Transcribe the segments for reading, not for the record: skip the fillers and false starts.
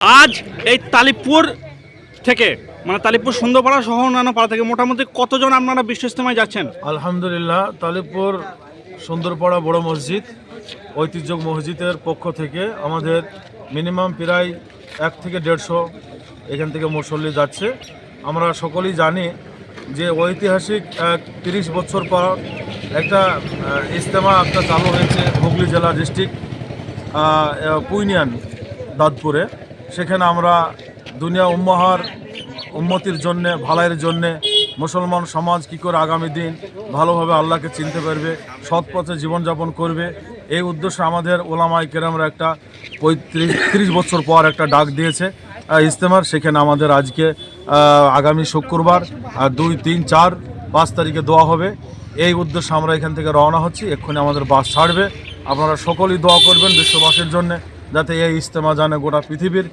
আজ এই তালিপুর থেকে মানে তালিপুর সুন্দরপাড়া সহ অন্যান্য পাড়া থেকে মোটামুটি কতজন আপনারা বিশ্ব ইজতেমায় যাচ্ছেন? আলহামদুলিল্লাহ, তালিপুর সুন্দরপাড়া বড় মসজিদ ঐতিহ্য মসজিদের পক্ষ থেকে আমাদের মিনিমাম প্রায় 1 থেকে 150 এখান থেকে মুসল্লি যাচ্ছে। আমরা সকলেই জানি যে ঐতিহাসিক 30 বছর পর একটা ইজতেমা একটা চালু হয়েছে হুগলি জেলা ডিস্ট্রিক্ট পুইনিয়ান দাঁতপুরে। সেখানে আমরা দুনিয়া উম্মতির জন্যে, ভালাইয়ের জন্যে মুসলমান সমাজ কী করে আগামী দিন ভালোভাবে আল্লাহকে চিনতে পারবে, সৎ পথে জীবনযাপন করবে, এই উদ্দেশ্যে আমাদের ওলামায়ে কেরামরা একটা 30 বছর পর একটা ডাক দিয়েছে ইজতেমার। সেখানে আমাদের আজকে আগামী শুক্রবার 2, 3, 4, 5 তারিখে দোয়া হবে। এই উদ্দেশ্যে আমরা এখান থেকে রওনা হচ্ছি। এক্ষুনি আমাদের বাস ছাড়বে। আপনারা সকলেই দোয়া করবেন বিশ্ববাসীর জন্য, যাতে এই ইজতেমা জানে গোটা পৃথিবীর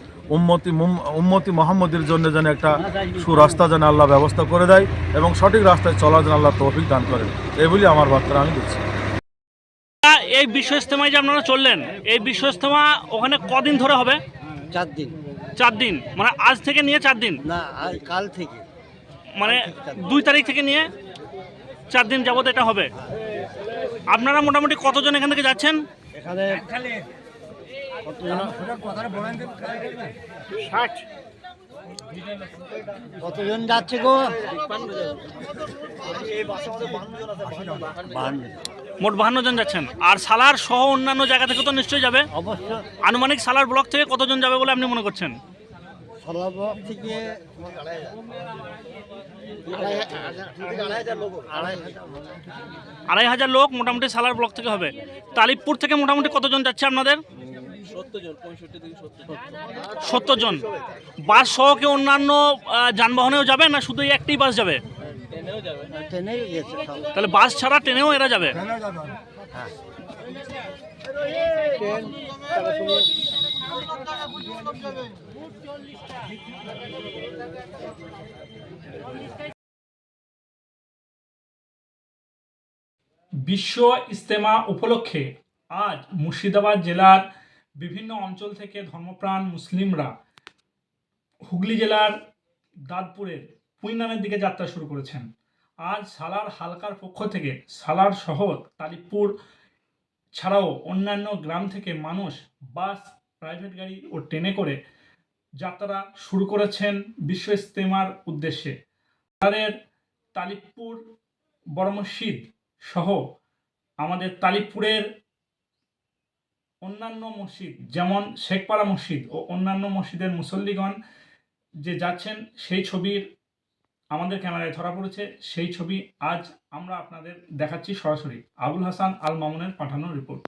উম্মতি মুহাম্মদের জন্য যেন একটা সুরাস্তা যেন আল্লাহ ব্যবস্থা করে দেয় এবং সঠিক রাস্তায় চলার জন্য আল্লাহ তৌফিক দান করেন। এই বলি আমার বার্তা আমি দিচ্ছি। এই বিশ্ব ইজতেমায় যে আপনারা চললেন, এই বিশ্ব ইজতেমা ওখানে কদিন ধরে হবে? 4 দিন। 4 দিন মানে আজ থেকে নিয়ে 4 দিন, না কাল থেকে, মানে 2 তারিখ থেকে নিয়ে 4 দিন যাবত এটা হবে। আপনারা মোটামুটি কতজন এখান থেকে যাচ্ছেন? এখানে কতজন যাচ্ছে গো? 52 মোট 52 জন যাচ্ছেন। আর সালার সহ অন্যান্য জায়গা থেকে তো নিশ্চয়ই যাবে। অবশ্য আনুমানিক সালার ব্লক থেকে কতজন যাবে বলে আপনি মনে করছেন? সলাবক থেকে 2,500 লোক মোটামুটি সালার ব্লক থেকে হবে। তালিবপুর থেকে মোটামুটি কতজন যাচ্ছে আপনাদের? 70 জন। বাস সহ কি অন্যান্য যানবাহনেও যাবে না শুধু একটি বাস যাবে? ট্রেনেই গেছে সব। তাহলে বাস ছাড়া ট্রেনেও এরা যাবে। বিশ্ব ইজতেমা উপলক্ষে আজ মুর্শিদাবাদ জেলার বিভিন্ন অঞ্চল থেকে ধর্মপ্রাণ মুসলিমরা হুগলি জেলার দাঁতপুরের পুইনানের দিকে যাত্রা শুরু করেছেন। আজ সালার হালকার পক্ষ থেকে সালার শহর তালিবপুর ছাড়াও অন্যান্য গ্রাম থেকে মানুষ বাস, প্রাইভেট গাড়ি ও ট্রেনে করে যাত্রা শুরু করেছেন বিশ্ব ইজতেমার উদ্দেশ্যে। সালারের তালিবপুর বড় মসজিদ সহ আমাদের তালিবপুরের অন্যান্য মসজিদ যেমন শেখপাড়া মসজিদ ও অন্যান্য মসজিদের মুসল্লিগণ যে যাচ্ছেন সেই ছবির আমাদের ক্যামেরায় ধরা পড়েছে। সেই ছবি আজ আমরা আপনাদের দেখাচ্ছি সরাসরি। আবুল হাসান আল মামুনের পাঠানো রিপোর্ট।